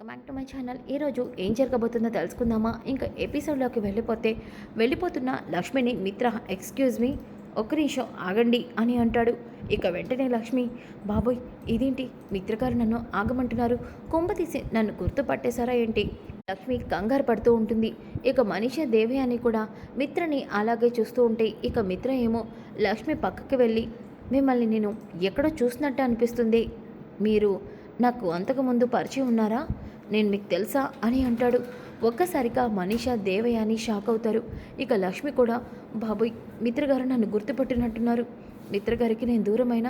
Welcome back to my channel. ఈరోజు ఏం జరగబోతుందో తెలుసుకుందామా? ఇంకా ఎపిసోడ్లోకి వెళ్ళిపోతున్న లక్ష్మిని మిత్ర ఎక్స్క్యూజ్ మీ, ఒక్క నిమిషం ఆగండి అని అంటాడు. ఇక వెంటనే లక్ష్మి, బాబోయ్ ఇదేంటి మిత్రగారు నన్ను ఆగమంటున్నారు, కొంప తీసి నన్ను గుర్తుపట్టేశారా ఏంటి? లక్ష్మి కంగారు పడుతూ ఉంటుంది. ఇక మనీషా దేవి అని కూడా మిత్రని అలాగే చూస్తూ ఉంటే ఇక మిత్ర ఏమో లక్ష్మి పక్కకి వెళ్ళి, మిమ్మల్ని నేను ఎక్కడో చూసినట్టు అనిపిస్తుంది, మీరు నాకు అంతకుముందు పరిచయం ఉన్నారా, నేను మీకు తెలుసా అని అంటాడు. ఒక్కసారిగా మనీషా దేవయాని షాక్ అవుతారు. ఇక లక్ష్మి కూడా, బాబోయ్ మిత్రగారు నన్ను గుర్తుపట్టినట్టున్నారు, మిత్రగారికి నేను దూరమైన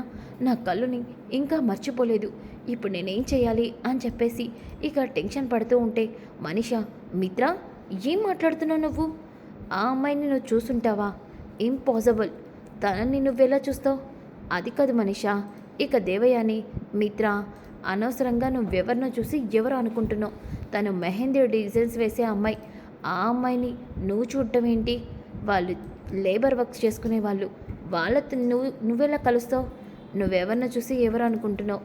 నా కళ్ళుని ఇంకా మర్చిపోలేదు, ఇప్పుడు నేనేం చేయాలి అని చెప్పేసి ఇక టెన్షన్ పడుతూ ఉంటే మనీషా, మిత్ర ఏం మాట్లాడుతున్నావు నువ్వు? ఆ అమ్మాయిని నువ్వు చూసుంటావా? ఇంపాసిబుల్, తనని నువ్వెలా చూస్తావు? అది కాదు మనీషా. ఇక దేవయాని, మిత్ర అనవసరంగా నువ్వెవరినో చూసి ఎవరు అనుకుంటున్నావు, తను మెహందీ డిజైన్స్ వేసే అమ్మాయి, ఆ అమ్మాయిని నువ్వు చూడటం ఏంటి? వాళ్ళు లేబర్ వర్క్స్ చేసుకునే వాళ్ళు, వాళ్ళతో నువ్వెలా కలుస్తావు? నువ్వెవరినో చూసి ఎవరు అనుకుంటున్నావు?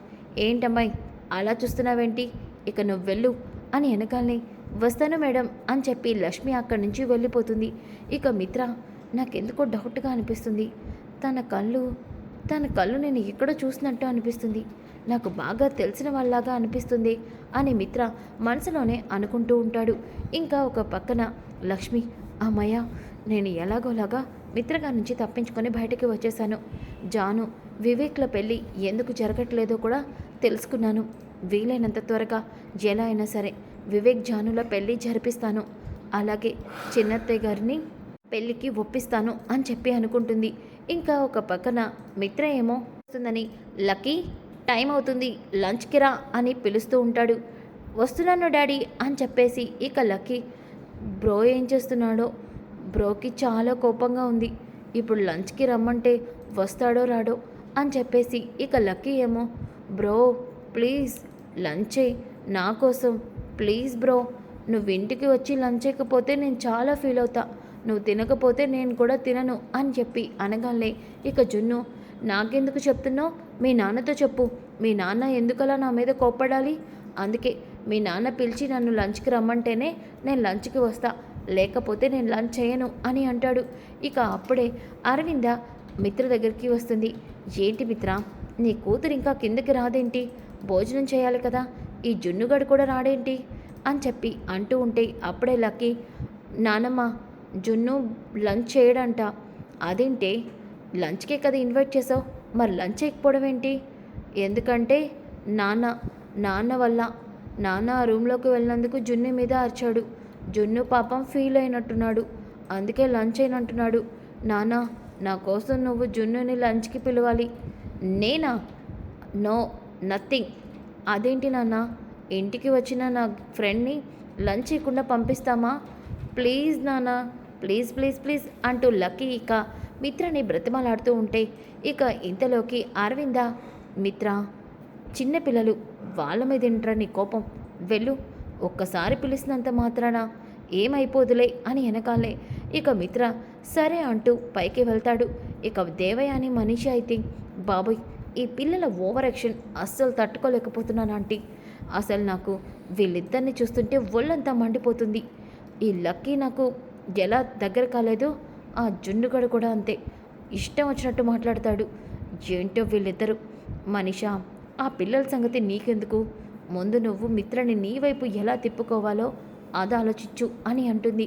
ఏంటమ్మాయి అలా చూస్తున్నావేంటి? ఇక నువ్వు వెళ్ళు అని వెనకాలనే, వస్తాను మేడం అని చెప్పి లక్ష్మి అక్కడి నుంచి వెళ్ళిపోతుంది. ఇక మిత్ర, నాకెందుకో డౌట్గా అనిపిస్తుంది, తన కళ్ళు నేను ఎక్కడో చూసినట్టు అనిపిస్తుంది, నాకు బాగా తెలిసిన వాళ్ళలాగా అనిపిస్తుంది అని మిత్ర మనసులోనే అనుకుంటూ ఉంటాడు. ఇంకా ఒక పక్కన లక్ష్మి, అమ్మయ్య నేను ఎలాగోలాగా మిత్రగారి నుంచి తప్పించుకొని బయటికి వచ్చేసాను, జాను వివేక్ల పెళ్ళి ఎందుకు జరగట్లేదో కూడా తెలుసుకున్నాను, వీలైనంత త్వరగా ఎలా అయినా సరే వివేక్ జానుల పెళ్ళి జరిపిస్తాను, అలాగే చిన్నత్తయ్య గారిని పెళ్ళికి ఒప్పిస్తాను అని చెప్పి అనుకుంటుంది. ఇంకా ఒక పక్కన మిత్ర ఏమో వస్తుందని, లక్కీ టైం అవుతుంది లంచ్కి రా అని పిలుస్తూ ఉంటాడు. వస్తున్నాను డాడీ అని చెప్పేసి ఇక లక్కీ, బ్రో ఏం చేస్తున్నాడో, బ్రోకి చాలా కోపంగా ఉంది, ఇప్పుడు లంచ్కి రమ్మంటే వస్తాడో రాడో అని చెప్పేసి ఇక లక్కీ ఏమో, బ్రో ప్లీజ్ లంచ్ చేయి నా కోసం, ప్లీజ్ బ్రో, నువ్వు ఇంటికి వచ్చి లంచ్ చేయకపోతే నేను చాలా ఫీల్ అవుతా, నువ్వు తినకపోతే నేను కూడా తినను అని చెప్పి అనగానే ఇక జున్ను, నాకెందుకు చెప్తున్నావు, మీ నాన్నతో చెప్పు, మీ నాన్న ఎందుకలా నా మీద కోప్పడాలి, అందుకే మీ నాన్న పిలిచి నన్ను లంచ్కి రమ్మంటేనే నేను లంచ్కి వస్తా, లేకపోతే నేను లంచ్ చేయను అని అంటాడు. ఇక అప్పుడే అరవింద మిత్ర దగ్గరికి వస్తుంది. ఏంటి మిత్ర, నీ కూతురు ఇంకా కిందకి రాదేంటి, భోజనం చేయాలి కదా, ఈ జున్నుగడు కూడా రాడేంటి అని చెప్పి అంటూ ఉంటే అప్పుడే లక్కీ, నానమ్మ జున్ను లంచ్ చేయడంట, అదేంటే లంచ్కే కదా ఇన్వైట్ చేసావు, మరి లంచ్ చేయకపోవడం ఏంటి? ఎందుకంటే నాన్న వల్ల నాన్న ఆ రూమ్లోకి వెళ్ళినందుకు జున్ను మీద అరిచాడు, జున్ను పాపం ఫీల్ అయినట్టున్నాడు, అందుకే లంచ్ అయినట్టున్నాడు, నాన్న నా కోసం నువ్వు జున్నుని లంచ్కి పిలవాలి. నేనా? No nothing. అదేంటి నాన్న, ఇంటికి వచ్చిన నా ఫ్రెండ్ని లంచ్ చేయకుండా పంపిస్తామా? ప్లీజ్ నాన్న, ప్లీజ్ ప్లీజ్ ప్లీజ్ అంటూ లక్కీ ఇక మిత్రని బ్రతిమలాడుతూ ఉంటే ఇక ఇంతలోకి అరవింద, మిత్ర చిన్నపిల్లలు, వాళ్ళ మీద ఏంట్రా నీ కోపం, వెళ్ళు, ఒక్కసారి పిలిచినంత మాత్రాన ఏమైపోదులే అని వెనకాలే ఇక మిత్ర సరే అంటూ పైకి వెళ్తాడు. ఇక దేవయాని మనీషా అయితే, బాబోయ్ ఈ పిల్లల ఓవర్ యాక్షన్ అస్సలు తట్టుకోలేకపోతున్నాను ఆంటీ, అసలు నాకు వీళ్ళిద్దరిని చూస్తుంటే ఒళ్ళంతా మండిపోతుంది, ఈ లక్కీ నాకు ఎలా దగ్గర కాలేదో ఆ జున్నుగడు కూడా అంతే, ఇష్టం వచ్చినట్టు మాట్లాడతాడు, ఏంటో వీళ్ళిద్దరు. మనీషా ఆ పిల్లల సంగతి నీకెందుకు, ముందు నువ్వు మిత్రని నీ వైపు ఎలా తిప్పుకోవాలో అది ఆలోచించు అని అంటుంది.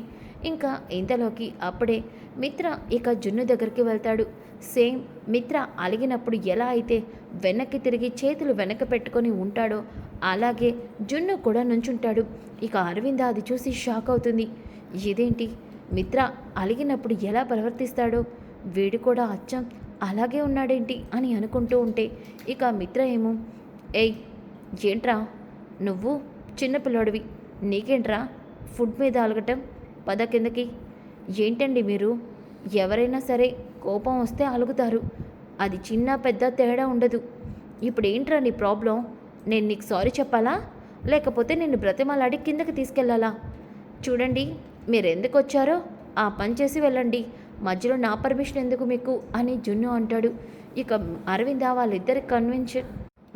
ఇంకా ఇంతలోకి అప్పుడే మిత్ర ఇక జున్ను దగ్గరికి వెళ్తాడు. సేమ్ మిత్ర అలిగినప్పుడు ఎలా అయితే వెనక్కి తిరిగి చేతులు వెనక పెట్టుకొని ఉంటాడో అలాగే జున్ను కూడా నుంచుంటాడు. ఇక అరవింద అది చూసి షాక్ అవుతుంది. ఇదేంటి మిత్ర అలిగినప్పుడు ఎలా ప్రవర్తిస్తాడో, వీడు కూడా అచ్చం అలాగే ఉన్నాడేంటి అని అనుకుంటూ ఉంటే ఇక మిత్ర ఏమో, ఏయ్ ఏంట్రా నువ్వు చిన్నపిల్లోడివి, నీకేంట్రా ఫుడ్ మీద అలగటం, పద కిందకి. ఏంటండి మీరు, ఎవరైనా సరే కోపం వస్తే అలుగుతారు, అది చిన్న పెద్ద తేడా ఉండదు, ఇప్పుడు ఏంట్రా నీ ప్రాబ్లం, నేను నీకు సారీ చెప్పాలా, లేకపోతే నిన్ను బ్రతిమలాడి కిందకి తీసుకెళ్లాలా? చూడండి మీరు ఎందుకు వచ్చారో ఆ పని చేసి వెళ్ళండి, మధ్యలో నా పర్మిషన్ ఎందుకు మీకు అని జున్ను అంటాడు. ఇక అరవింద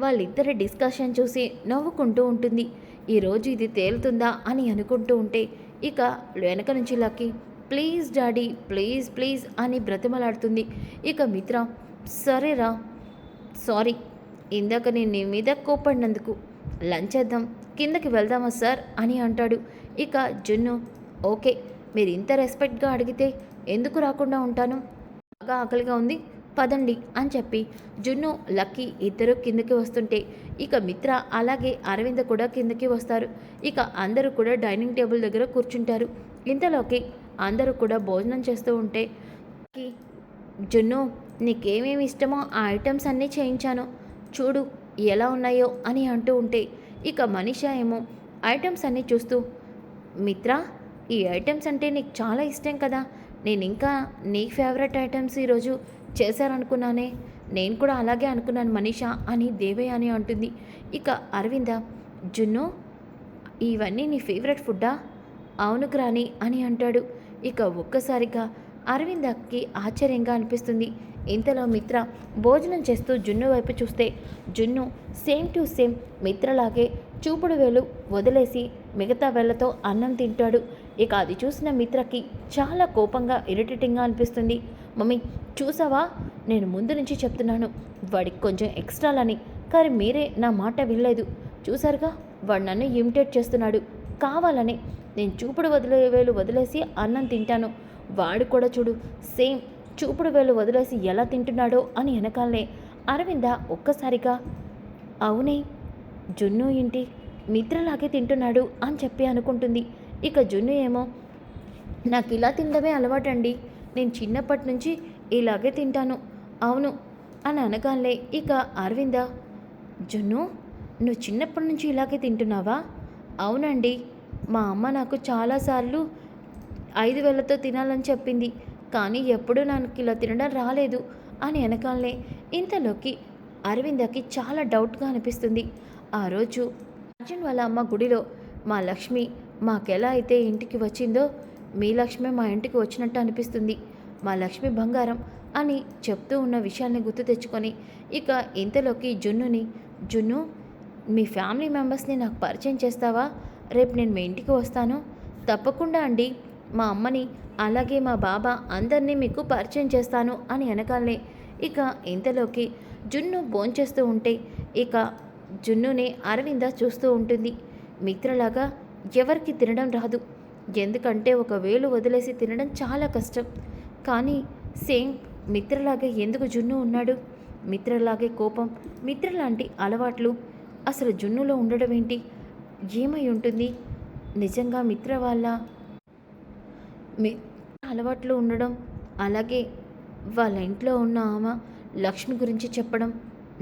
వాళ్ళిద్దరి డిస్కషన్ చూసి నవ్వుకుంటూ ఉంటుంది. ఈరోజు ఇది తేలుతుందా అని అనుకుంటూ ఉంటే ఇక వెనక నుంచి lucky please daddy please please అని బ్రతిమలాడుతుంది. ఇక మిత్ర సరేరా సారీ ఇందాక నేను నీ మీద కోప్పడినందుకు లంచ్ చేద్దాం కిందకి వెళ్దామా సార్ అని అంటాడు. ఇక జున్ను ఓకే మీరు ఇంత రెస్పెక్ట్గా అడిగితే ఎందుకు రాకుండా ఉంటాను, బాగా ఆకలిగా ఉంది పదండి అని చెప్పి జున్ను లక్కీ ఇద్దరు కిందకి వస్తుంటే ఇక మిత్ర అలాగే అరవింద కూడా కిందకి వస్తారు. ఇక అందరూ కూడా డైనింగ్ టేబుల్ దగ్గర కూర్చుంటారు. ఇంతలోకి అందరూ కూడా భోజనం చేస్తూ ఉంటే జున్ను నీకేమేమి ఇష్టమో ఆ ఐటమ్స్ అన్నీ చేయించాను చూడు ఎలా ఉన్నాయో అని అంటూ ఉంటే ఇక మనీషా ఏమో ఐటమ్స్ అన్నీ చూస్తూ మిత్ర ఈ ఐటమ్స్ అంటే నీకు చాలా ఇష్టం కదా, నేను ఇంకా నీ ఫేవరెట్ ఐటమ్స్ ఈరోజు చేశారనుకున్నానే, నేను కూడా అలాగే అనుకున్నాను మనీషా అని దేవయ్య అని అంటుంది. ఇక అరవింద జున్ను ఇవన్నీ నీ ఫేవరెట్ ఫుడ్డా, అవును గ్రాని అని అంటాడు. ఇక ఒక్కసారిగా అరవిందకి ఆశ్చర్యంగా అనిపిస్తుంది. ఇంతలో మిత్ర భోజనం చేస్తూ జున్ను వైపు చూస్తే జున్ను సేమ్ టు సేమ్ మిత్రలాగే చూపుడు వేలు వదిలేసి మిగతా వేళ్లతో అన్నం తింటాడు. ఇక అది చూసిన మిత్రకి చాలా కోపంగా ఇరిటేటింగ్గా అనిపిస్తుంది. మమ్మీ చూసావా, నేను ముందు నుంచి చెప్తున్నాను వాడికి కొంచెం ఎక్స్ట్రాలని, కానీ మీరే నా మాట వినలేదు. చూసారుగా వాడు నన్ను ఇమిటేట్ చేస్తున్నాడు, కావాలని నేను చూపుడు వేలు వదిలేసి అన్నం తింటాను, వాడు కూడా చూడు సేమ్ చూపుడు వేలు వదిలేసి ఎలా తింటున్నాడో అని వెనకాలనే అరవింద ఒక్కసారిగా అవునే జున్ను ఏంటి మిత్రలాగే తింటున్నాడు అని చెప్పి అనుకుంటుంది. ఇక జున్ను ఏమో నాకు ఇలా తినడమే అలవాటండి, నేను చిన్నప్పటి నుంచి ఇలాగే తింటాను అవును అని అనగానే ఇక అరవింద జున్ను నువ్వు చిన్నప్పటి నుంచి ఇలాగే తింటున్నావా, అవునండి మా అమ్మ నాకు చాలాసార్లు 5 వేలతో తినాలని చెప్పింది, కానీ ఎప్పుడూ నాకు ఇలా తినడం రాలేదు అని వెనకాలనే ఇంతలోకి అరవిందకి చాలా డౌట్గా అనిపిస్తుంది. ఆ రోజు అర్జున్ వాళ్ళ అమ్మ గుడిలో మా లక్ష్మి మాకెలా అయితే ఇంటికి వచ్చిందో మీ లక్ష్మి మా ఇంటికి వచ్చినట్టు అనిపిస్తుంది, మా లక్ష్మి బంగారం అని చెప్తూ ఉన్న విషయాన్ని గుర్తు తెచ్చుకొని ఇక ఇంతలోకి జున్ను మీ ఫ్యామిలీ మెంబర్స్ని నాకు పరిచయం చేస్తావా, రేపు నేను మీ ఇంటికి వస్తాను, తప్పకుండా అండి మా అమ్మని అలాగే మా బాబా అందరినీ మీకు పరిచయం చేస్తాను అని వెనకాలనే ఇక ఇంతలోకి జున్ను భోంచేస్తూ ఉంటే ఇక జున్నుని అరవింద చూస్తూ ఉంటుంది. మిత్రలాగా ఎవరికి తినడం రాదు, ఎందుకంటే ఒక వేలు వదిలేసి తినడం చాలా కష్టం, కానీ సేమ్ మిత్రలాగే ఎందుకు జున్ను ఉన్నాడు, మిత్రలాగే కోపం మిత్రలాంటి అలవాట్లు అసలు జున్నులో ఉండడం ఏంటి, ఏమై ఉంటుంది నిజంగా మిత్ర వాళ్ళ అలవాట్లు ఉండడం, అలాగే వాళ్ళ ఇంట్లో ఉన్న ఆమె లక్ష్మి గురించి చెప్పడం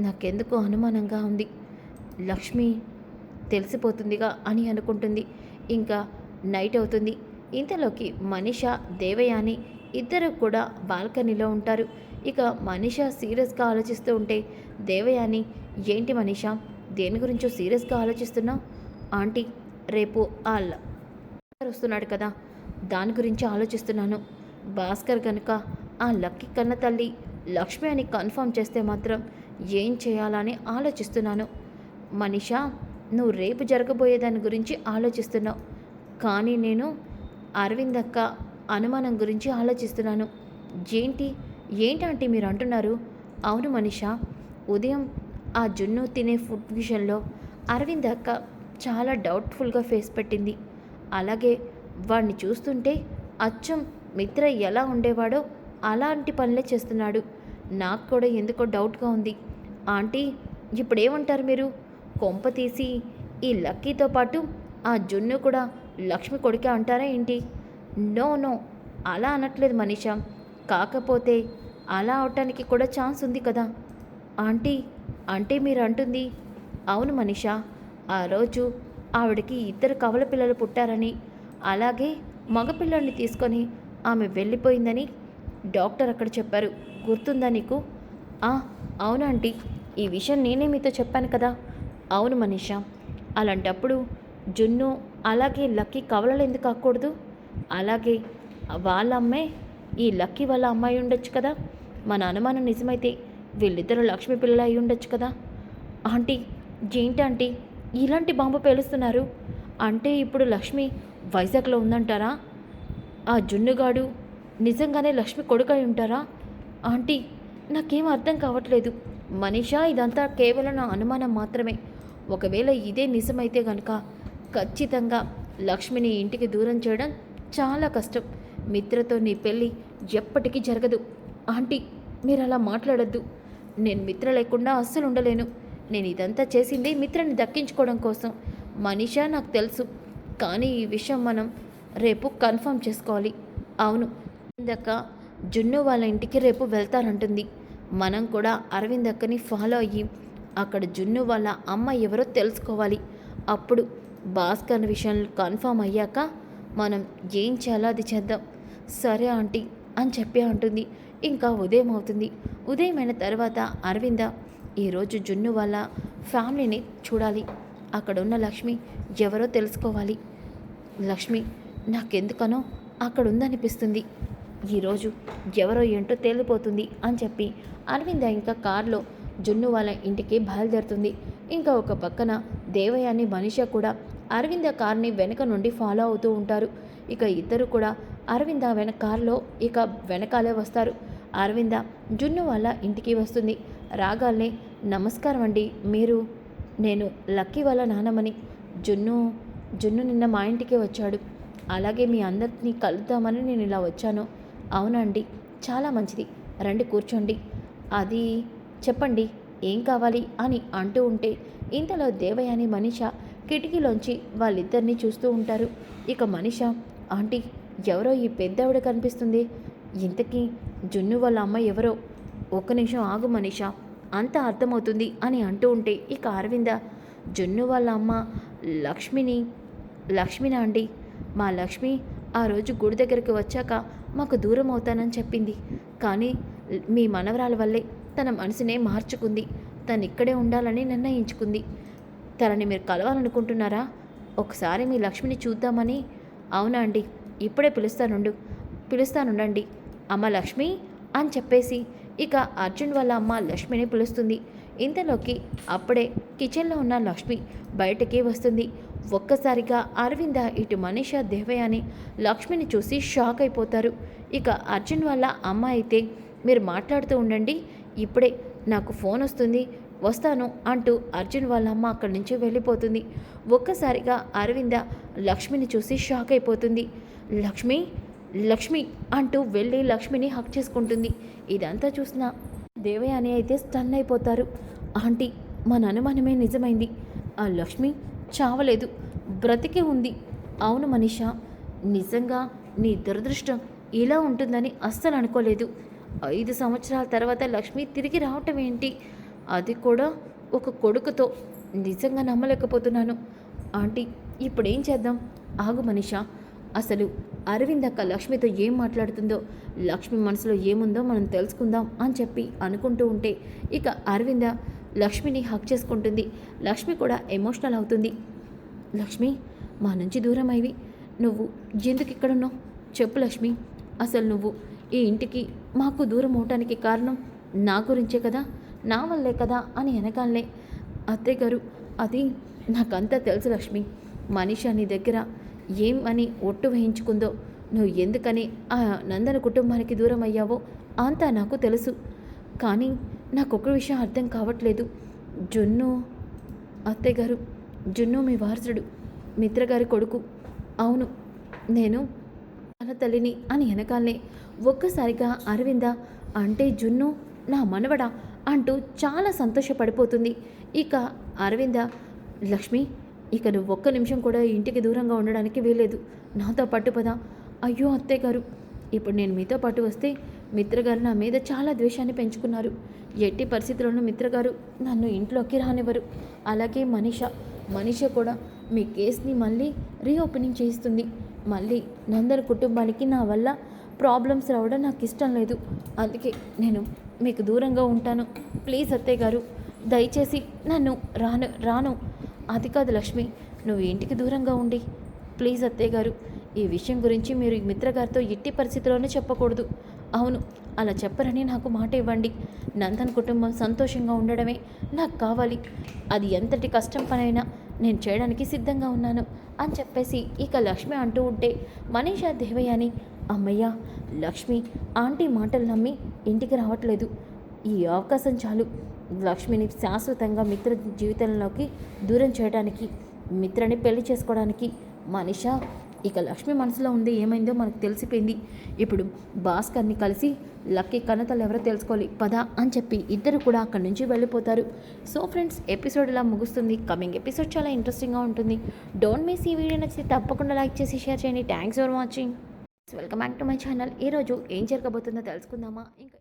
నాకెందుకో అనుమానంగా ఉంది, లక్ష్మి తెలిసిపోతుందిగా అని అనుకుంటుంది. ఇంకా నైట్ అవుతుంది. ఇంతలోకి మనీషా దేవయాని ఇద్దరు కూడా బాల్కనీలో ఉంటారు. ఇక మనీషా సీరియస్గా ఆలోచిస్తూ ఉంటే దేవయాని ఏంటి మనీషా దేని గురించో సీరియస్గా ఆలోచిస్తున్నావు, ఆంటీ రేపు వస్తున్నాడు కదా దాని గురించి ఆలోచిస్తున్నాను, భాస్కర్ కనుక ఆ లక్కీ కన్న తల్లి లక్ష్మి అని కన్ఫర్మ్ చేస్తే మాత్రం ఏం చేయాలని ఆలోచిస్తున్నాను. మనీషా నువ్వు రేపు జరగబోయే దాని గురించి ఆలోచిస్తున్నావు, కానీ నేను అరవింద్ అక్క అనుమానం గురించి ఆలోచిస్తున్నాను. ఏంటంటే మీరు అంటున్నారు, అవును మనీషా ఉదయం ఆ జున్ను తినే ఫుడ్ విషయంలో అరవింద్ అక్క చాలా డౌట్ఫుల్గా ఫేస్ పెట్టింది, అలాగే వాడిని చూస్తుంటే అచ్చం మిత్ర ఎలా ఉండేవాడో అలాంటి పనులే చేస్తున్నాడు, నాకు కూడా ఎందుకో డౌట్గా ఉంది. ఆంటీ ఇప్పుడేమంటారు మీరు, కొంప తీసి ఈ లక్కీతో పాటు ఆ జున్ను కూడా లక్ష్మి కొడుకే అంటారా ఏంటి? నో అలా అనట్లేదు మనీషా, కాకపోతే అలా అవటానికి కూడా ఛాన్స్ ఉంది కదా ఆంటీ. అంటే మీరు అంటుంది అవును మనీషా, ఆ రోజు ఆవిడకి 2 కవల పిల్లలు పుట్టారని, అలాగే మగపిల్లల్ని తీసుకొని ఆమె వెళ్ళిపోయిందని డాక్టర్ అక్కడ చెప్పారు, గుర్తుందా నీకు? అవును ఆంటీ, ఈ విషయం నేనే మీతో చెప్పాను కదా. అవును మనీషా, అలాంటప్పుడు జున్ను అలాగే లక్కీ కవలలు ఎందుకు కాకూడదు, అలాగే వాళ్ళ అమ్మాయి ఈ లక్కీ వాళ్ళ అమ్మాయి ఉండొచ్చు కదా, మన అనుమానం నిజమైతే వీళ్ళిద్దరూ లక్ష్మీ పిల్లలు అయి ఉండొచ్చు కదా. ఆంటీ ఏంటంటీ ఇలాంటి బాంబు పేలుస్తున్నారు అంటే ఇప్పుడు లక్ష్మి వైజాగ్లో ఉందంటారా? ఆ జున్నుగాడు నిజంగానే లక్ష్మి కొడుకై ఉంటారా? ఆంటీ, నాకేం అర్థం కావట్లేదు. మనీషా, ఇదంతా కేవలం నా అనుమానం మాత్రమే. ఒకవేళ ఇదే నిజమైతే గనక ఖచ్చితంగా లక్ష్మిని ఇంటికి దూరం చేయడం చాలా కష్టం. మిత్రతో నీ పెళ్ళి ఎప్పటికీ జరగదు. ఆంటీ, మీరు అలా మాట్లాడొద్దు. నేను మిత్ర లేకుండా అస్సలు ఉండలేను. నేను ఇదంతా చేసింది మిత్రని దక్కించుకోవడం కోసం. మనీషా, నాకు తెలుసు. కానీ ఈ విషయం మనం రేపు కన్ఫర్మ్ చేసుకోవాలి. అవును, అరవిందక్క జున్ను వాళ్ళ ఇంటికి రేపు వెళ్తానంటుంది. మనం కూడా అరవిందక్కని ఫాలో అయ్యి అక్కడ జున్ను వాళ్ళ అమ్మ ఎవరో తెలుసుకోవాలి. అప్పుడు భాస్కర్ విషయం కన్ఫర్మ్ అయ్యాక మనం ఏం చేయాలో అది చేద్దాం. సరే ఆంటీ అని చెప్పి అంటుంది. ఇంకా ఉదయం అవుతుంది. ఉదయమైన తర్వాత అరవింద ఈరోజు జున్ను వాళ్ళ ఫ్యామిలీని చూడాలి. అక్కడున్న లక్ష్మి ఎవరో తెలుసుకోవాలి. లక్ష్మి నాకెందుకనో అక్కడ ఉందనిపిస్తుంది. ఈరోజు ఎవరో ఏంటో తేలిపోతుంది అని చెప్పి అరవింద ఇంకా కారులో జున్ను వాళ్ళ ఇంటికి బయలుదేరుతుంది. ఇంకా ఒక పక్కన దేవయాని మనిష కూడా అరవింద కార్ని వెనక నుండి ఫాలో అవుతూ ఉంటారు. ఇక ఇద్దరు కూడా అరవింద కారులో ఇక వెనకాలే వస్తారు. అరవింద జున్ను వాళ్ళ ఇంటికి వస్తుంది. రాగాల్నే, నమస్కారం అండి, మీరు? నేను లక్కీ వాళ్ళ నాన్నమని. జున్ను జున్ను నిన్న మా ఇంటికి వచ్చాడు. అలాగే మీ అందరినీ కలుద్దామని నేను ఇలా వచ్చాను. అవునండి, చాలా మంచిది, రండి కూర్చోండి. అది చెప్పండి, ఏం కావాలి అని అంటూ ఉంటే ఇంతలో దేవయాని మనిష కిటికీలోంచి వాళ్ళిద్దరినీ చూస్తూ ఉంటారు. ఇక మనిష, ఆంటీ, ఎవరో ఈ పెద్దవిడ కనిపిస్తుంది. ఇంతకీ జున్ను వాళ్ళ అమ్మ ఎవరో? ఒక్క నిమిషం ఆగు మనిష, అంతా అర్థమవుతుంది అని అంటూ ఉంటే ఇక అరవింద, జున్ను వాళ్ళ అమ్మ లక్ష్మినా అండి? మా లక్ష్మి ఆ రోజు గుడి దగ్గరికి వచ్చాక మాకు దూరం అవుతానని చెప్పింది. కానీ మీ మనవరాల వల్లే తన మనసునే మార్చుకుంది. తను ఇక్కడే ఉండాలని నిర్ణయించుకుంది. తనని మీరు కలవాలనుకుంటున్నారా? ఒకసారి మీ లక్ష్మిని చూద్దామని. అవునా అండి, ఇప్పుడే పిలుస్తానుండండి. అమ్మ లక్ష్మి అని చెప్పేసి ఇక అర్జున్ వాళ్ళ అమ్మ లక్ష్మిని పిలుస్తుంది. ఇంతలోకి అప్పుడే కిచెన్లో ఉన్న లక్ష్మి బయటకి వస్తుంది. ఒక్కసారిగా అరవింద, ఇటు మనీషా, దేవయాని లక్ష్మిని చూసి షాక్ అయిపోతారు. ఇక అర్జున్ వాళ్ళ అమ్మ అయితే, మీరు మాట్లాడుతూ ఉండండి, ఇప్పుడే నాకు ఫోన్ వస్తాను అంటూ అర్జున్ వాళ్ళ అమ్మ అక్కడి నుంచి వెళ్ళిపోతుంది. ఒక్కసారిగా అరవింద లక్ష్మిని చూసి షాక్ అయిపోతుంది. లక్ష్మి లక్ష్మి అంటూ వెళ్ళి లక్ష్మిని హక్ చేసుకుంటుంది. ఇదంతా చూసిన దేవయాని అయితే స్టన్ అయిపోతారు. ఆంటీ, మన అనుమానమే నిజమైంది. ఆ లక్ష్మి చావలేదు, బ్రతికే ఉంది. అవును మనీషా, నిజంగా నీ దురదృష్టం ఇలా ఉంటుందని అస్సలు అనుకోలేదు. 5 సంవత్సరాల తర్వాత లక్ష్మి తిరిగి రావటం ఏంటి, అది కూడా ఒక కొడుకుతో. నిజంగా నమ్మలేకపోతున్నాను. ఆంటీ, ఇప్పుడేం చేద్దాం? ఆగు మనీషా, అసలు అరవిందక్క లక్ష్మితో ఏం మాట్లాడుతుందో, లక్ష్మి మనసులో ఏముందో మనం తెలుసుకుందాం అని చెప్పి అనుకుంటూ ఉంటే ఇక అరవింద లక్ష్మిని హక్ చేసుకుంటుంది. లక్ష్మి కూడా ఎమోషనల్ అవుతుంది. లక్ష్మి, మా నుంచి దూరం అయ్యి నువ్వు ఎందుకు ఇక్కడున్నావు చెప్పు లక్ష్మి. అసలు నువ్వు ఈ ఇంటికి మాకు దూరం అవటానికి కారణం నా గురించే కదా, నా వల్లే కదా అని వెనకాలనే, అత్తయ్య గారు, అది నాకంతా తెలుసు లక్ష్మి. మనీషా నీ దగ్గర ఏం అని ఒట్టు వేయించుకుందో, నువ్వు ఎందుకని ఆ నందన కుటుంబానికి దూరం అయ్యావో అంతా నాకు తెలుసు. కానీ నాకొక విషయం అర్థం కావట్లేదు. జున్ను, అత్తయ్య గారు, జున్ను మీ వారసుడు, మిత్రగారి కొడుకు. అవును, నేను తన తల్లిని అని వెనకాలనే ఒక్కసారిగా అరవింద, అంటే జున్ను నా మనవడా అంటూ చాలా సంతోషపడిపోతుంది. ఇక అరవింద, లక్ష్మి, ఇక నువ్వు ఒక్క నిమిషం కూడా ఇంటికి దూరంగా ఉండడానికి వీలేదు, నాతో పాటు పదా. అయ్యో అత్తయ్య గారు, ఇప్పుడు నేను మీతో పాటు వస్తే మిత్రగారు నా మీద చాలా ద్వేషాన్ని పెంచుకున్నారు. ఎట్టి పరిస్థితుల్లోనూ మిత్రగారు నన్ను ఇంట్లోకి రానివ్వరు. అలాగే మనీష కూడా మీ కేసుని మళ్ళీ రీఓపెనింగ్ చేయిస్తుంది. మళ్ళీ నందరి కుటుంబానికి నా వల్ల ప్రాబ్లమ్స్ రావడం నాకు ఇష్టం లేదు. అందుకే నేను మీకు దూరంగా ఉంటాను. ప్లీజ్ అత్తయ్య గారు, దయచేసి నన్ను రాను. అది కాదు లక్ష్మి, నువ్వు ఇంటికి దూరంగా ఉండి. ప్లీజ్ అత్తయ్య గారు, ఈ విషయం గురించి మీరు ఈ మిత్రగారితో ఎట్టి పరిస్థితుల్లోనే చెప్పకూడదు. అవును, అలా చెప్పరని నాకు మాట ఇవ్వండి. నందన్ కుటుంబం సంతోషంగా ఉండడమే నాకు కావాలి. అది ఎంతటి కష్టం పనైనా నేను చేయడానికి సిద్ధంగా ఉన్నాను అని చెప్పేసి ఇక లక్ష్మి అంటూ ఉంటే మనీషా దేవయాని అమ్మయ్య, లక్ష్మి ఆంటీ మాటలు నమ్మి ఇంటికి రావట్లేదు. ఈ అవకాశం చాలు లక్ష్మిని శాశ్వతంగా మిత్ర జీవితంలోకి దూరం చేయడానికి, మిత్రని పెళ్లి చేసుకోవడానికి. మనీషా ఇక లక్ష్మి మనసులో ఉంది ఏమైందో మనకు తెలిసిపోయింది. ఇప్పుడు భాస్కర్ని కలిసి లక్కీ కన్నతలు ఎవరో తెలుసుకోవాలి పదా అని చెప్పి ఇద్దరు కూడా అక్కడి నుంచి వెళ్ళిపోతారు. సో ఫ్రెండ్స్, ఎపిసోడ్ ఇలా ముగుస్తుంది. కమింగ్ ఎపిసోడ్ చాలా ఇంట్రెస్టింగ్గా ఉంటుంది. డోంట్ మిస్ ఈ వీడియో నచ్చితే తప్పకుండా లైక్ చేసి షేర్ చేయండి. Thanks for watching. Welcome back to my channel. ఈరోజు ఏం జరగబోతుందో తెలుసుకుందామా? ఇంకా